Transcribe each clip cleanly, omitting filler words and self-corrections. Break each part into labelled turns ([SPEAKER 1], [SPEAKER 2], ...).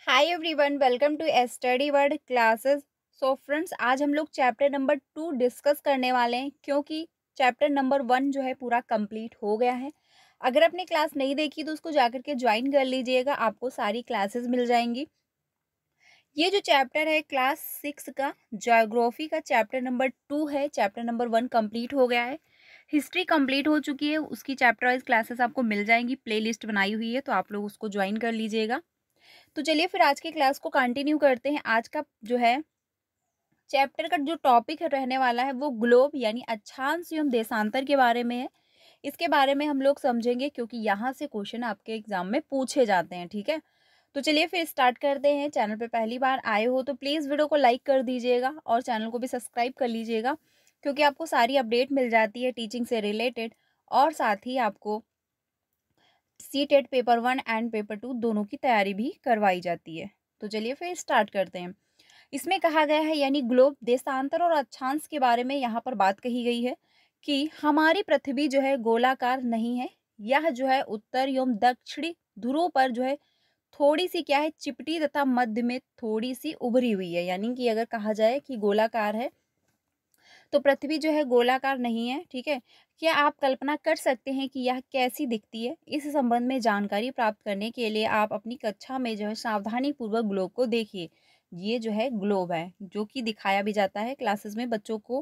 [SPEAKER 1] Hi everyone, welcome to study word classes. So friends, आज हम लोग चैप्टर नंबर 2 डिस्कस करने वाले हैं क्योंकि चैप्टर नंबर 1 जो है पूरा कंप्लीट हो गया है। अगर आपने क्लास नहीं देखी तो उसको जाकर के ज्वाइन कर लीजिएगा, आपको सारी क्लासेस मिल जाएंगी। ये जो चैप्टर है क्लास 6 का ज्योग्राफी का चैप्टर नंबर 2 है। चैप्टर नंबर 1 कंप्लीट हो गया है, हिस्ट्री कंप्लीट हो चुकी है। उसकी चैप्टर वाइज क्लासेस आपको मिल जाएंगी, प्लेलिस्ट बनाई हुई है, तो आप लोग उसको ज्वाइन कर लीजिएगा। तो चलिए फिर आज की क्लास को कंटिन्यू करते हैं। आज का जो है चैप्टर का जो टॉपिक है रहने वाला है वो ग्लोब यानी अक्षांश एवं देशांतर के बारे में है। इसके बारे में हम लोग समझेंगे क्योंकि यहाँ से क्वेश्चन आपके एग्जाम में पूछे जाते हैं। ठीक है, तो चलिए फिर स्टार्ट करते हैं। चैनल पे पहली बार आए हो तो प्लीज़ वीडियो को लाइक कर दीजिएगा और चैनल को भी सब्सक्राइब कर लीजिएगा, क्योंकि आपको सारी अपडेट मिल जाती है टीचिंग से रिलेटेड। और साथ ही आपको सीटेट पेपर 1 एंड पेपर 2 दोनों की तैयारी भी करवाई जाती है। तो चलिए फिर स्टार्ट करते हैं। इसमें कहा गया है यानी ग्लोब देशांतर और अक्षांश के बारे में यहाँ पर बात कही गई है कि हमारी पृथ्वी जो है गोलाकार नहीं है। यह जो है उत्तर एवं दक्षिणी ध्रुव पर जो है थोड़ी सी क्या है चिपटी तथा मध्य में थोड़ी सी उभरी हुई है। यानी कि अगर कहा जाए कि गोलाकार है तो पृथ्वी जो है गोलाकार नहीं है। ठीक है, क्या आप कल्पना कर सकते हैं कि यह कैसी दिखती है? इस संबंध में जानकारी प्राप्त करने के लिए आप अपनी कक्षा में जो है सावधानी पूर्वक ग्लोब को देखिए। ये जो है ग्लोब है जो कि दिखाया भी जाता है क्लासेस में बच्चों को।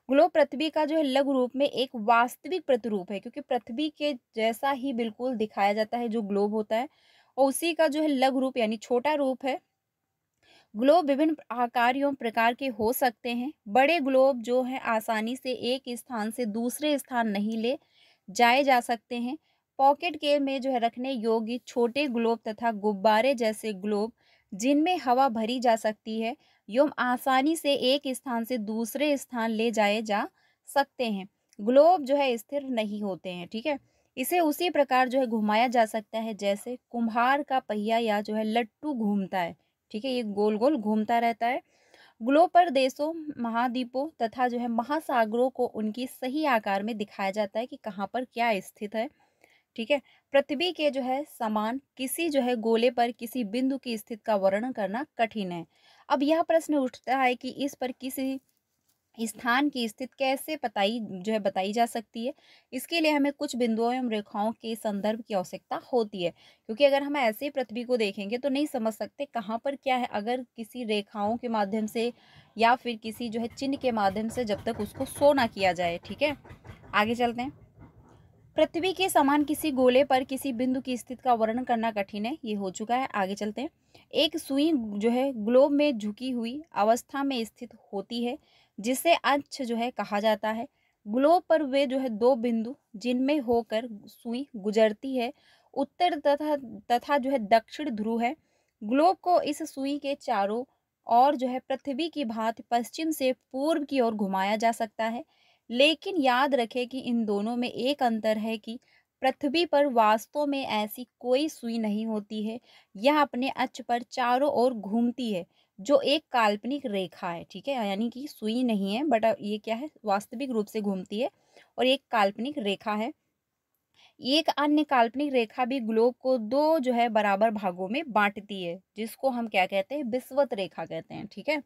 [SPEAKER 1] ग्लोब पृथ्वी का जो है लघु रूप में एक वास्तविक प्रतिरूप है, क्योंकि पृथ्वी के जैसा ही बिल्कुल दिखाया जाता है जो ग्लोब होता है, और उसी का जो है लघु रूप यानी छोटा रूप है। ग्लोब विभिन्न आकार एवं प्रकार के हो सकते हैं। बड़े ग्लोब जो है आसानी से एक स्थान से दूसरे स्थान नहीं ले जाए जा सकते हैं। पॉकेट के में जो है रखने योग्य छोटे ग्लोब तथा गुब्बारे जैसे ग्लोब जिनमें हवा भरी जा सकती है एवं आसानी से एक स्थान से दूसरे स्थान ले जाए जा सकते हैं। ग्लोब जो है स्थिर नहीं होते हैं। ठीक है, इसे उसी प्रकार जो है घुमाया जा सकता है जैसे कुम्हार का पहिया या जो है लट्टू घूमता है। ठीक है, ये गोल गोल घूमता रहता है। ग्लोब पर देशों, महाद्वीपों तथा जो है महासागरों को उनकी सही आकार में दिखाया जाता है कि कहाँ पर क्या स्थित है। ठीक है, पृथ्वी के जो है समान किसी जो है गोले पर किसी बिंदु की स्थिति का वर्णन करना कठिन है। अब यह प्रश्न उठता है कि इस पर किसी स्थान की स्थिति कैसे बताई जा सकती है। इसके लिए हमें कुछ बिंदुओं एवं रेखाओं के संदर्भ की आवश्यकता होती है, क्योंकि अगर हम ऐसे ही पृथ्वी को देखेंगे तो नहीं समझ सकते कहाँ पर क्या है। अगर किसी रेखाओं के माध्यम से या फिर किसी जो है चिन्ह के माध्यम से जब तक उसको शो ना किया जाए। ठीक है, आगे चलते हैं। पृथ्वी के समान किसी गोले पर किसी बिंदु की स्थिति का वर्णन करना कठिन है, ये हो चुका है। आगे चलते हैं। एक सुई जो है ग्लोब में झुकी हुई अवस्था में स्थित होती है, जिसे अक्ष जो है कहा जाता है। ग्लोब पर वे जो है दो बिंदु जिनमें होकर सुई गुजरती है, उत्तर तथा जो है दक्षिण ध्रुव है। ग्लोब को इस सुई के चारों ओर जो है पृथ्वी की भांति पश्चिम से पूर्व की ओर घुमाया जा सकता है। लेकिन याद रखें कि इन दोनों में एक अंतर है कि पृथ्वी पर वास्तव में ऐसी कोई सुई नहीं होती है। यह अपने अक्ष पर चारों ओर घूमती है, जो एक काल्पनिक रेखा है। ठीक है, यानी कि सुई नहीं है, बट ये क्या है, वास्तविक रूप से घूमती है और एक काल्पनिक रेखा है। एक अन्य काल्पनिक रेखा भी ग्लोब को दो जो है बराबर भागों में बांटती है, जिसको हम क्या कहते हैं, विषुवत रेखा कहते हैं। ठीक है,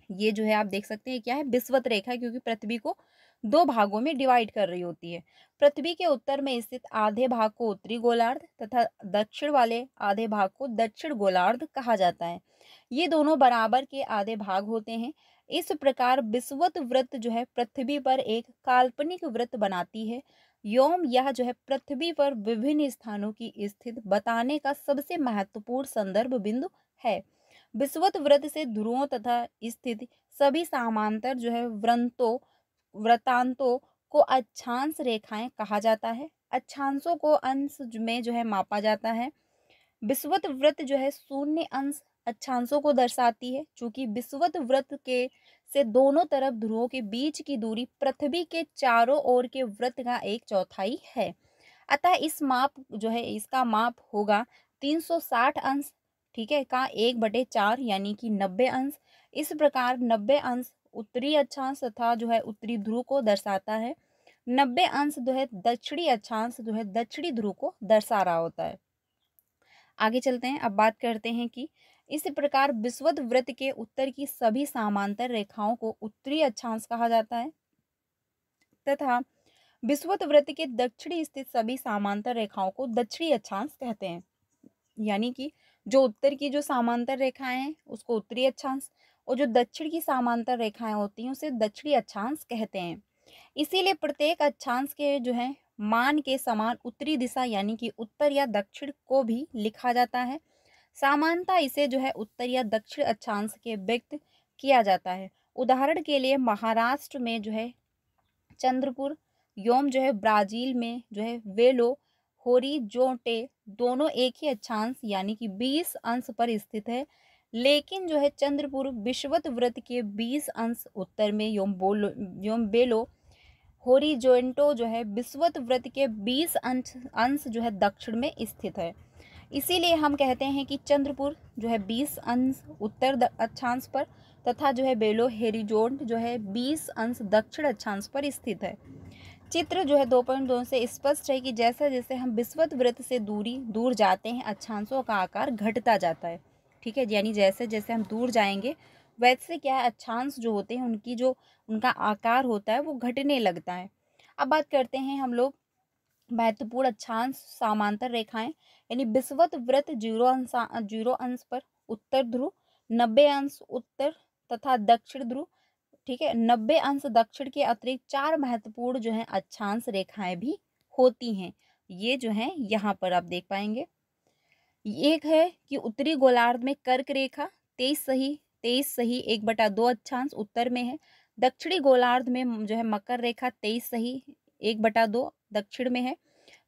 [SPEAKER 1] ये जो है आप देख सकते हैं क्या है, विषुवत रेखा, क्योंकि पृथ्वी को दो भागों में डिवाइड कर रही होती है। पृथ्वी के उत्तर में स्थित आधे भाग को उत्तरी गोलार्ध तथा दक्षिण वाले आधे भाग को दक्षिण गोलार्ध कहा जाता है। ये दोनों बराबर के आधे भाग होते हैं। इस प्रकार विषुवत वृत्त जो है पृथ्वी पर एक काल्पनिक वृत्त बनाती है। यौम यह जो है पृथ्वी पर विभिन्न स्थानों की स्थिति बताने का सबसे महत्वपूर्ण संदर्भ बिंदु है। विषुवत वृत्त से ध्रुवों तथा स्थिति सभी समांतर जो है वृत्तांतों को अक्षांश रेखाएं कहा जाता है। अक्षांशों को अंश में जो है मापा जाता है। विषुवत वृत्त जो है शून्य अंश अक्षांशों को दर्शाती है। चूंकि विषुवत वृत्त के से दोनों तरफ ध्रुवों के बीच की दूरी पृथ्वी के चारों ओर के वृत्त का एक चौथाई है, अतः इस माप जो है इसका माप होगा 360 अंश। ठीक है, का 1/4 यानी कि 90 अंश। इस प्रकार 90 अंश उत्तरी अक्षांश तथा जो है उत्तरी ध्रुव को दर्शाता है। 90 अंश जो है दक्षिणी अक्षांश जो है दक्षिणी ध्रुव को दर्शा रहा होता है। आगे चलते हैं। अब बात करते हैं कि इस प्रकार विषुवत वृत्त के उत्तर की सभी समांतर रेखाओं को उत्तरी अक्षांश कहा जाता है तथा विषुवत वृत्त के दक्षिणी स्थित सभी समांतर रेखाओं को दक्षिणी अक्षांश कहते हैं। यानी कि जो उत्तर की जो समांतर रेखाएं हैं उसको उत्तरी अक्षांश और जो दक्षिण की समांतर रेखाएं होती हैं उसे दक्षिणी अक्षांश कहते हैं। इसीलिए प्रत्येक अक्षांश के जो है मान के समान उत्तरी दिशा यानी कि उत्तर या दक्षिण को भी लिखा जाता है। सामान्यतः इसे जो है उत्तर या दक्षिण अक्षांश के व्यक्त किया जाता है। उदाहरण के लिए महाराष्ट्र में जो है चंद्रपुर योम जो है ब्राजील में जो है वेलो होरिजोंटे दोनों एक ही अक्षांश यानी कि 20 अंश पर स्थित है। लेकिन जो है चंद्रपुर विषुवत वृत्त के 20 अंश उत्तर में योम बेलो होरिजोंटो जो है विषुवत वृत्त के 20 अंश जो है दक्षिण में स्थित है। इसीलिए हम कहते हैं कि चंद्रपुर जो है 20 अंश उत्तर अक्षांश पर तथा जो है बेलो होरिजोंट जो है 20 अंश दक्षिण अक्षांश पर स्थित है। चित्र जो है 2.2 से स्पष्ट है कि जैसे जैसे हम विषुवत वृत्त से दूर जाते हैं अक्षांशों का आकार घटता जाता है। ठीक है, यानी जैसे जैसे हम दूर जाएंगे वैसे क्या है अक्षांश जो होते हैं उनकी जो उनका आकार होता है वो घटने लगता है। अब बात करते हैं हम लोग महत्वपूर्ण अक्षांश समांतर रेखाएं यानी विषुवत वृत्त 0 अंश पर उत्तर ध्रुव, 90 अंश उत्तर तथा दक्षिण ध्रुव। ठीक है, 90 अंश दक्षिण के अतिरिक्त 4 महत्वपूर्ण जो है अक्षांश रेखाएं भी होती हैं। ये जो है यहाँ पर आप देख पाएंगे। एक है कि उत्तरी गोलार्ध में कर्क रेखा 23 सही 1/2 अक्षांश उत्तर में है। दक्षिणी गोलार्ध में जो है मकर रेखा 23 सही 1/2 दक्षिण में है।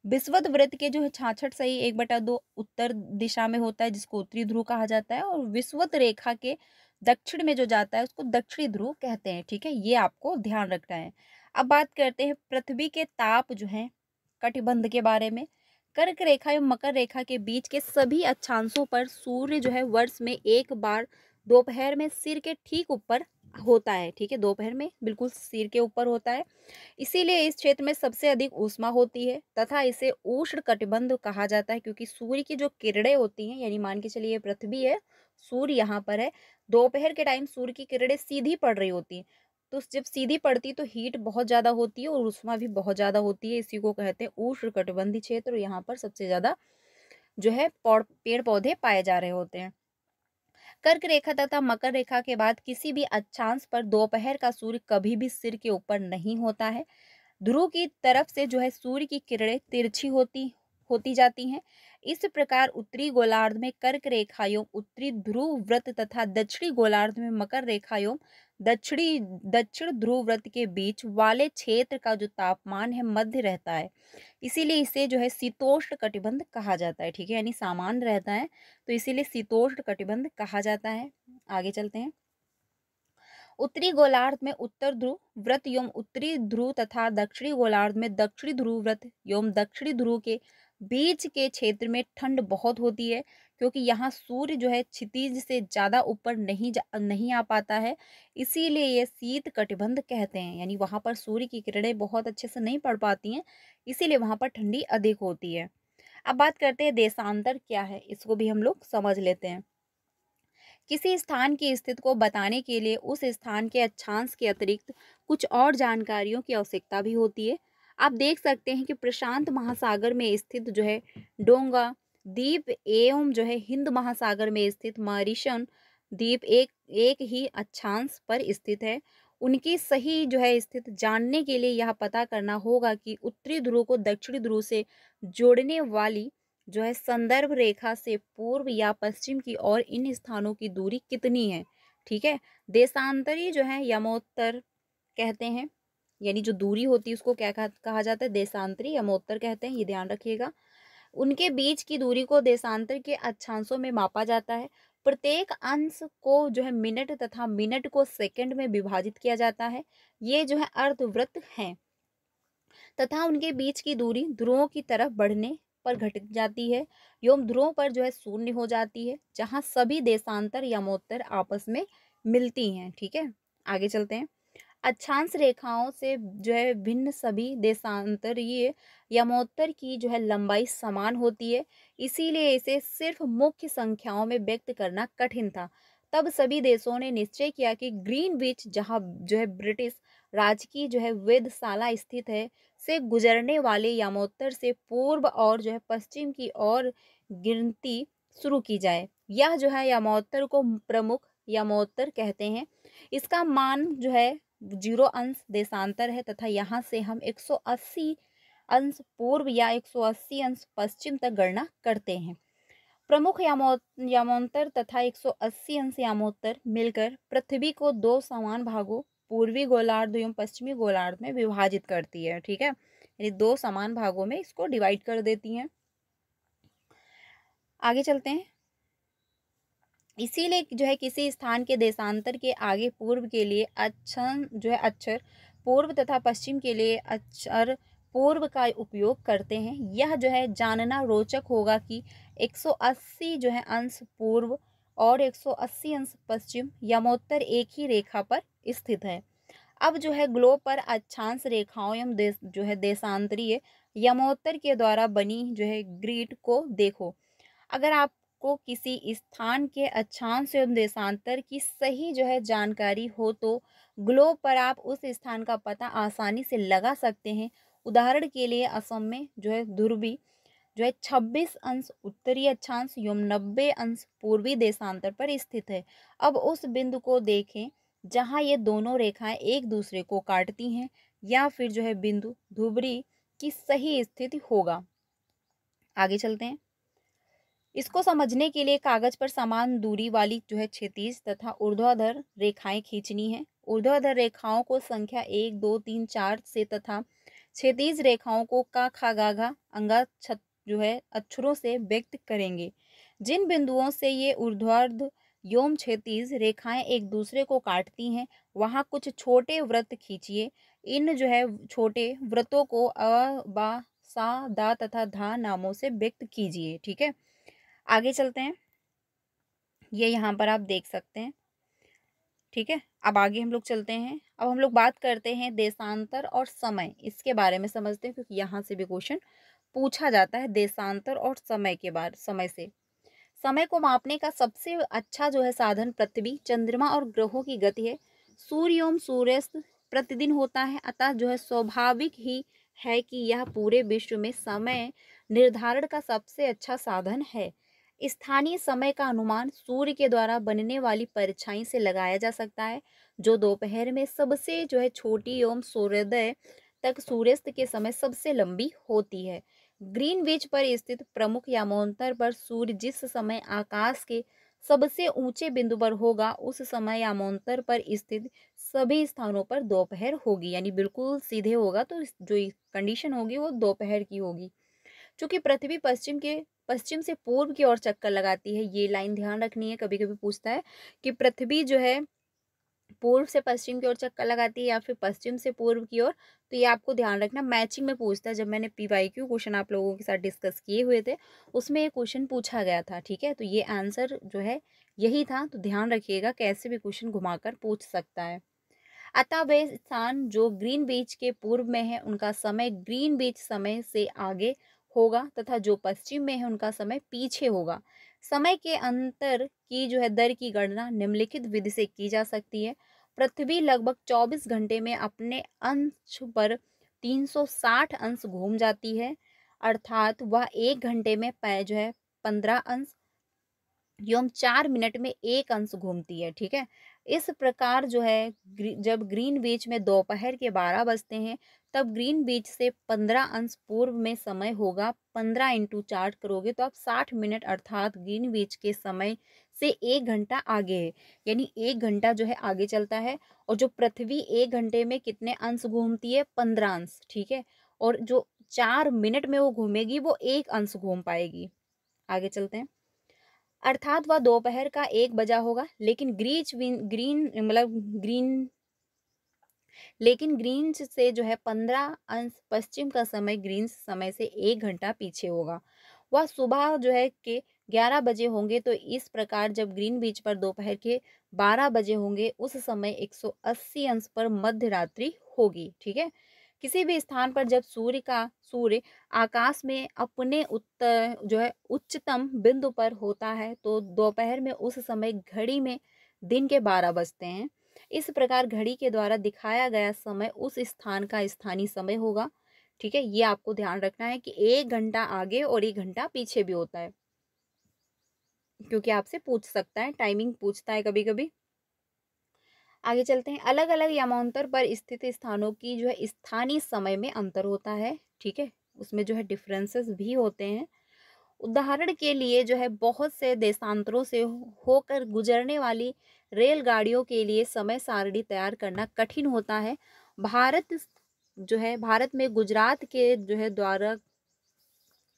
[SPEAKER 1] विषुवत वृत्त के जो है 66 सही 1/2 उत्तर दिशा में होता है जिसको उत्तरी ध्रुव कहा जाता है और विषुवत रेखा के दक्षिण में जो जाता है उसको दक्षिणी ध्रुव कहते हैं। ठीक है, ये आपको ध्यान रखना है। अब बात करते हैं पृथ्वी के ताप जो है कटिबंध के बारे में। कर्क रेखा एवं मकर रेखा के बीच के सभी अक्षांशों पर सूर्य जो है वर्ष में एक बार दोपहर में सिर के ठीक ऊपर होता है। ठीक है, दोपहर में बिल्कुल सिर के ऊपर होता है। इसीलिए इस क्षेत्र में सबसे अधिक ऊष्मा होती है तथा इसे उष्ण कटिबंध कहा जाता है क्योंकि सूर्य की जो किरणें होती हैं यानी मान के चलिए पृथ्वी है, सूर्य यहाँ पर है, दोपहर के टाइम सूर्य की किरणें सीधी पड़ रही होती हैं तो जब सीधी पड़ती तो हीट बहुत ज़्यादा होती है और ऊष्मा भी बहुत ज़्यादा होती है। इसी को कहते हैं उष्ण कटिबंधीय क्षेत्र। यहाँ पर सबसे ज़्यादा जो है पेड़ पौधे पाए जा रहे होते हैं। कर्क रेखा तथा मकर रेखा के बाद किसी भी अक्षांश पर दोपहर का सूर्य कभी भी सिर के ऊपर नहीं होता है। ध्रुव की तरफ से जो है सूर्य की किरणें तिरछी होती जाती हैं। इस प्रकार उत्तरी गोलार्ध में कर्क रेखायों उत्तरी ध्रुव व्रत तथा दक्षिणी गोलार्ध में मकर रेखायों दक्षिण ध्रुव व्रत के बीच वाले क्षेत्र का जो तापमान है मध्य रहता है। इसीलिए इसे जो है शीतोष्ण कटिबंध कहा जाता है। ठीक है, यानी सामान्य रहता है तो इसीलिए शीतोष्ण कटिबंध कहा जाता है। आगे चलते हैं। उत्तरी गोलार्ध में उत्तर ध्रुव व्रत एवं उत्तरी ध्रुव तथा दक्षिणी गोलार्ध में दक्षिणी ध्रुव व्रत एवं दक्षिणी ध्रुव के बीच के क्षेत्र में ठंड बहुत होती है क्योंकि यहाँ सूर्य जो है क्षितिज से ज़्यादा ऊपर नहीं आ पाता है। इसीलिए ये शीत कटिबंध कहते हैं, यानी वहाँ पर सूर्य की किरणें बहुत अच्छे से नहीं पड़ पाती हैं, इसीलिए वहाँ पर ठंडी अधिक होती है। अब बात करते हैं देशांतर क्या है, इसको भी हम लोग समझ लेते हैं। किसी स्थान की स्थिति को बताने के लिए उस स्थान के अक्षांश के अतिरिक्त कुछ और जानकारियों की आवश्यकता भी होती है। आप देख सकते हैं कि प्रशांत महासागर में स्थित जो है डोंगा द्वीप एवं जो है हिंद महासागर में स्थित मॉरिशस द्वीप एक ही अक्षांश पर स्थित है। उनकी सही जो है स्थिति जानने के लिए यह पता करना होगा कि उत्तरी ध्रुव को दक्षिणी ध्रुव से जोड़ने वाली जो है संदर्भ रेखा से पूर्व या पश्चिम की ओर इन स्थानों की दूरी कितनी है। ठीक है, देशांतरी जो है यमोत्तर कहते हैं, यानी जो दूरी होती है उसको क्या कहा जाता है, देशांतरी यमोत्तर कहते हैं, ये ध्यान रखिएगा। उनके बीच की दूरी को देशांतर के अक्षांशों में मापा जाता है। प्रत्येक अंश को जो है मिनट तथा मिनट को सेकंड में विभाजित किया जाता है। ये जो है अर्धवृत्त हैं तथा उनके बीच की दूरी ध्रुवों की तरफ बढ़ने पर घट जाती है एवं ध्रुवों पर जो है शून्य हो जाती है जहां सभी देशांतर यमोत्तर आपस में मिलती हैं। ठीक है, आगे चलते हैं। अक्षांश रेखाओं से जो है भिन्न सभी देशांतरीय यमोत्तर की जो है लंबाई समान होती है, इसीलिए इसे सिर्फ मुख्य संख्याओं में व्यक्त करना कठिन था। तब सभी देशों ने निश्चय किया कि ग्रीनविच, जहां जो है ब्रिटिश राज की जो है वेधशाला स्थित है, से गुजरने वाले यमोत्तर से पूर्व और जो है पश्चिम की ओर गिनती शुरू की जाए। यह जो है यमोत्तर को प्रमुख यमोत्तर कहते हैं। इसका मान जो है 0 अंश देशांतर है तथा यहाँ से हम 180 अंश पूर्व या 180 अंश पश्चिम तक गणना करते हैं। प्रमुख यामोत्तर तथा 180 अंश यामोत्तर मिलकर पृथ्वी को दो समान भागों, पूर्वी गोलार्ध एवं पश्चिमी गोलार्ध में विभाजित करती है। ठीक है, यानी दो समान भागों में इसको डिवाइड कर देती हैं। आगे चलते हैं। इसीलिए जो है किसी स्थान के देशांतर के आगे पूर्व के लिए अक्षर पूर्व तथा पश्चिम के लिए अक्षर पूर्व का उपयोग करते हैं। यह जो है जानना रोचक होगा कि 180 जो है अंश पूर्व और 180 अंश पश्चिम यमोत्तर एक ही रेखा पर स्थित है। अब जो है ग्लोब पर अक्षांश रेखाओं एवं जो है देशांतरीय यमोत्तर के द्वारा बनी जो है ग्रिड को देखो। अगर आपको किसी स्थान के अक्षांश एवं देशांतर की सही जो है जानकारी हो तो ग्लोब पर आप उस स्थान का पता आसानी से लगा सकते हैं। उदाहरण के लिए असम में जो है ध्रुवी जो है 26 अंश उत्तरी अक्षांश एवं 90 अंश पूर्वी देशांतर पर स्थित है। अब उस बिंदु को देखें जहां ये दोनों रेखाएं एक दूसरे को काटती हैं, या फिर जो है बिंदु ध्रुवी की सही स्थिति होगा। आगे चलते हैं। इसको समझने के लिए कागज पर समान दूरी वाली जो है क्षैतिज तथा ऊर्ध्वाधर रेखाएं खींचनी है। ऊर्ध्वाधर रेखाओं को संख्या 1 2 3 4 से तथा क्षैतिज रेखाओं को का खा गा घा अंगा जो है अक्षरों से व्यक्त करेंगे। जिन बिंदुओं से ये ऊर्ध्वाधर एवं क्षैतिज रेखाएं एक दूसरे को काटती हैं, वहां कुछ छोटे वृत्त खींचिए। इन जो है छोटे वृत्तों को अ बा सा दा तथा धा नामों से व्यक्त कीजिए। ठीक है, आगे चलते हैं। ये यहाँ पर आप देख सकते हैं। ठीक है, अब आगे हम लोग चलते हैं। अब हम लोग बात करते हैं देशांतर और समय, इसके बारे में समझते हैं, क्योंकि यहाँ से भी क्वेश्चन पूछा जाता है देशांतर और समय के बारे समय से। समय को मापने का सबसे अच्छा जो है साधन पृथ्वी, चंद्रमा और ग्रहों की गति है। सूर्य एवं सूर्यास्त प्रतिदिन होता है, अतः जो है स्वाभाविक ही है कि यह पूरे विश्व में समय निर्धारण का सबसे अच्छा साधन है। स्थानीय समय का अनुमान सूर्य के द्वारा बनने वाली परछाई से लगाया जा सकता है, जो दोपहर में सबसे जो है छोटी एवं सूर्योदय तक सूर्यास्त के समय सबसे लंबी होती है। ग्रीनविच पर स्थित प्रमुख यामोत्तर पर सूर्य जिस समय आकाश के सबसे ऊंचे बिंदु पर होगा, उस समय यामोत्तर पर स्थित सभी स्थानों पर दोपहर होगी, यानी बिल्कुल सीधे होगा तो जो कंडीशन होगी वो दोपहर की होगी। चूंकि पृथ्वी पश्चिम से पूर्व की ओर चक्कर लगाती है, ये लाइन ध्यान रखनी है। कभी कभी पूछता है कि पृथ्वी जो है पूर्व से पश्चिम की ओर चक्कर लगाती है या फिर पश्चिम से पूर्व की ओर, तो ये आपको ध्यान रखना। मैचिंग में पूछता है, जब मैंने PYQ क्वेश्चन आप लोगों के साथ डिस्कस किए हुए थे उसमें ये क्वेश्चन पूछा गया था। ठीक है, तो ये आंसर जो है यही था, तो ध्यान रखिएगा, कैसे भी क्वेश्चन घुमाकर पूछ सकता है। अतः वे स्थान जो ग्रीनविच के पूर्व में है उनका समय ग्रीनविच समय से आगे होगा, तथा जो पश्चिम में है उनका समय पीछे होगा। समय के अंतर की जो है दर की गणना निम्नलिखित विधि से की जा सकती है। पृथ्वी लगभग 24 घंटे में अपने अंश पर 360 अंश घूम जाती है, अर्थात वह 1 घंटे में जो है 15 अंश एवं 4 मिनट में 1 अंश घूमती है। ठीक है, इस प्रकार जो है जब ग्रीनविच में दोपहर के 12 बजते हैं, तब ग्रीनविच से 15 अंश पूर्व में समय होगा। 15 × 4 करोगे तो आप 60 मिनट, अर्थात ग्रीनविच के समय से 1 घंटा आगे है, यानी 1 घंटा जो है आगे चलता है। और जो पृथ्वी 1 घंटे में कितने अंश घूमती है? 15 अंश। ठीक है, और जो 4 मिनट में वो घूमेगी वो 1 अंश घूम पाएगी। आगे चलते हैं। अर्थात वह दोपहर का 1 बजा होगा, लेकिन ग्रीन्स से जो है 15 अंश पश्चिम का समय ग्रीन्स समय से 1 घंटा पीछे होगा। वह सुबह जो है के 11 बजे होंगे। तो इस प्रकार जब ग्रीनविच पर दोपहर के 12 बजे होंगे उस समय 180 अंश पर मध्य रात्रि होगी। ठीक है। किसी भी स्थान पर जब सूर्य आकाश में अपने उत्तर जो है उच्चतम बिंदु पर होता है तो दोपहर में उस समय घड़ी में दिन के 12 बजते हैं। इस प्रकार घड़ी के द्वारा दिखाया गया समय उस स्थान का स्थानीय समय होगा। ठीक है, ये आपको ध्यान रखना है कि 1 घंटा आगे और 1 घंटा पीछे भी होता है, क्योंकि आपसे पूछ सकता है, टाइमिंग पूछता है कभी कभी। आगे चलते हैं। अलग अलग यामांतर पर स्थित स्थानों की जो है स्थानीय समय में अंतर होता है। ठीक है, उसमें जो है डिफरेंसेस भी होते हैं। उदाहरण के लिए जो है बहुत से देशांतरों से होकर गुजरने वाली रेलगाड़ियों के लिए समय सारणी तैयार करना कठिन होता है। भारत में गुजरात के जो है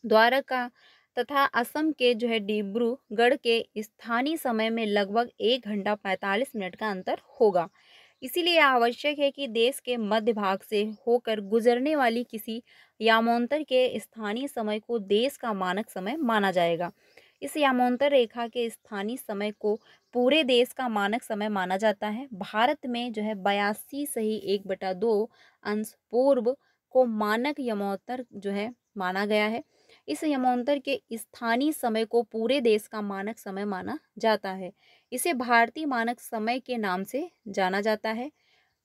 [SPEAKER 1] द्वारका तथा असम के जो है डिब्रूगढ़ के स्थानीय समय में लगभग 1 घंटा 45 मिनट का अंतर होगा। इसीलिए आवश्यक है कि देश के मध्य भाग से होकर गुजरने वाली किसी यामांतर के स्थानीय समय को देश का मानक समय माना जाएगा। इस यामांतर रेखा के स्थानीय समय को पूरे देश का मानक समय माना जाता है। भारत में जो है 82 अंश पूर्व को मानक यामांतर जो है माना गया है। इस यामांतर के स्थानीय समय को पूरे देश का मानक समय माना जाता है। इसे भारतीय मानक समय के नाम से जाना जाता है।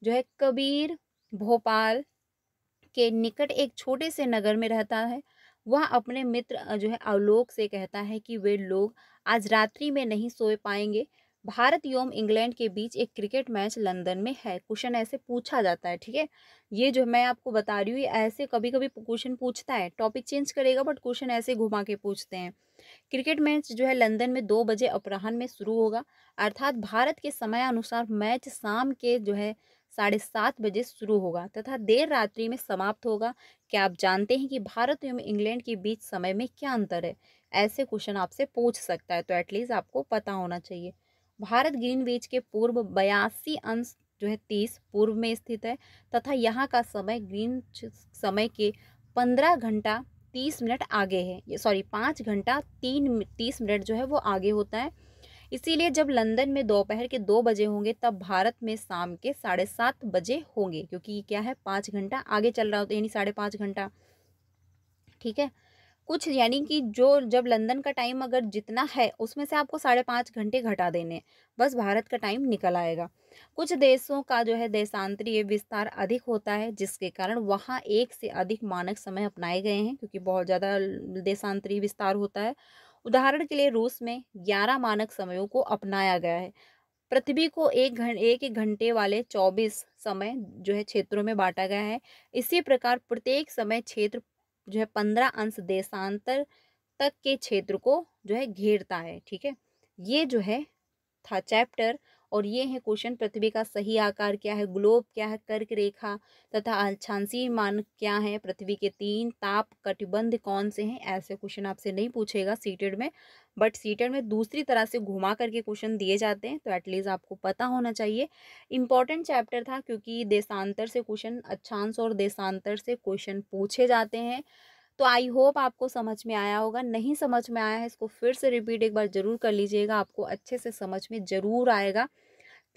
[SPEAKER 1] जो है कबीर भोपाल के निकट एक छोटे से नगर में रहता है। वह अपने मित्र जो है आलोक से कहता है कि वे लोग आज रात्रि में नहीं सो पाएंगे। भारत एवं इंग्लैंड के बीच एक क्रिकेट मैच लंदन में है। क्वेश्चन ऐसे पूछा जाता है। ठीक है, ये जो मैं आपको बता रही हूँ ऐसे कभी कभी क्वेश्चन पूछता है, टॉपिक चेंज करेगा बट क्वेश्चन ऐसे घुमा के पूछते हैं। क्रिकेट मैच जो है लंदन में 2 बजे अपराह्न में शुरू होगा, अर्थात भारत के समय अनुसार मैच शाम के जो है 7:30 बजे शुरू होगा तथा देर रात्रि में समाप्त होगा। क्या आप जानते हैं कि भारत एवं इंग्लैंड के बीच समय में क्या अंतर है? ऐसे क्वेश्चन आपसे पूछ सकता है, तो एटलीस्ट आपको पता होना चाहिए। भारत ग्रीनविच के पूर्व 82 अंश जो है 30 पूर्व में स्थित है तथा यहाँ का समय ग्रीन समय के 15 घंटा 30 मिनट आगे है। ये 5 घंटा 30 मिनट जो है वो आगे होता है। इसीलिए जब लंदन में दोपहर के 2 बजे होंगे तब भारत में शाम के 7:30 बजे होंगे, क्योंकि क्या है 5 घंटा आगे चल रहा होता है, यानी 5.5 घंटा। ठीक है, कुछ यानी कि जो जब लंदन का टाइम अगर जितना है उसमें से आपको 5.5 घंटे घटा देने, बस भारत का टाइम निकल आएगा। कुछ देशों का जो है देशांतरीय विस्तार अधिक होता है जिसके कारण वहाँ एक से अधिक मानक समय अपनाए गए हैं, क्योंकि बहुत ज़्यादा देशांतरीय विस्तार होता है। उदाहरण के लिए रूस में 11 मानक समयों को अपनाया गया है। पृथ्वी को एक घंटे वाले 24 समय जो है क्षेत्रों में बांटा गया है। इसी प्रकार प्रत्येक समय क्षेत्र जो है 15 अंश देशांतर तक के क्षेत्र को जो है घेरता है। ठीक है, ये जो है था चैप्टर, और ये है क्वेश्चन। पृथ्वी का सही आकार क्या है, ग्लोब क्या है, कर्क रेखा तथा अक्षांशीय मान क्या है, पृथ्वी के 3 ताप कटिबंध कौन से हैं। ऐसे क्वेश्चन आपसे नहीं पूछेगा सीटेड में, बट सीटेड में दूसरी तरह से घुमा करके क्वेश्चन दिए जाते हैं, तो एटलीस्ट आपको पता होना चाहिए। इंपॉर्टेंट चैप्टर था क्योंकि देशांतर से क्वेश्चन, अक्षांश और देशांतर से क्वेश्चन पूछे जाते हैं। तो आई होप आपको समझ में आया होगा। नहीं समझ में आया है इसको फिर से रिपीट एक बार ज़रूर कर लीजिएगा, आपको अच्छे से समझ में ज़रूर आएगा।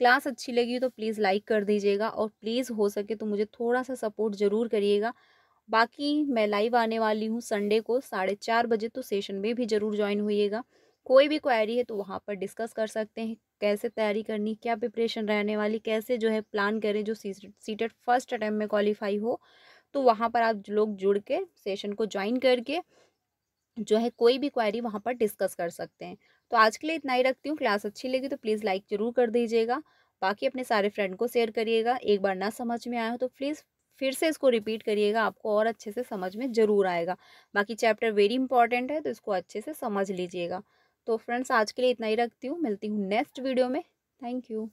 [SPEAKER 1] क्लास अच्छी लगी तो प्लीज़ लाइक कर दीजिएगा और प्लीज़ हो सके तो मुझे थोड़ा सा सपोर्ट ज़रूर करिएगा। बाकी मैं लाइव आने वाली हूँ संडे को 4:30 बजे, तो सेशन में भी ज़रूर ज्वाइन होइएगा। कोई भी क्वेरी है तो वहाँ पर डिस्कस कर सकते हैं, कैसे तैयारी करनी, क्या प्रिपरेशन रहने वाली, कैसे जो है प्लान करें जो सीटेट फर्स्ट अटैम्प्ट में क्वालिफाई हो। तो वहाँ पर आप लोग जुड़ के सेशन को ज्वाइन करके जो है कोई भी क्वेरी वहाँ पर डिस्कस कर सकते हैं। तो आज के लिए इतना ही रखती हूँ। क्लास अच्छी लगी तो प्लीज़ लाइक ज़रूर कर दीजिएगा। बाकी अपने सारे फ्रेंड को शेयर करिएगा। एक बार ना समझ में आया हो तो प्लीज़ फिर से इसको रिपीट करिएगा, आपको और अच्छे से समझ में ज़रूर आएगा। बाकी चैप्टर वेरी इंपॉर्टेंट है तो इसको अच्छे से समझ लीजिएगा। तो फ्रेंड्स आज के लिए इतना ही रखती हूँ, मिलती हूँ नेक्स्ट वीडियो में। Thank you.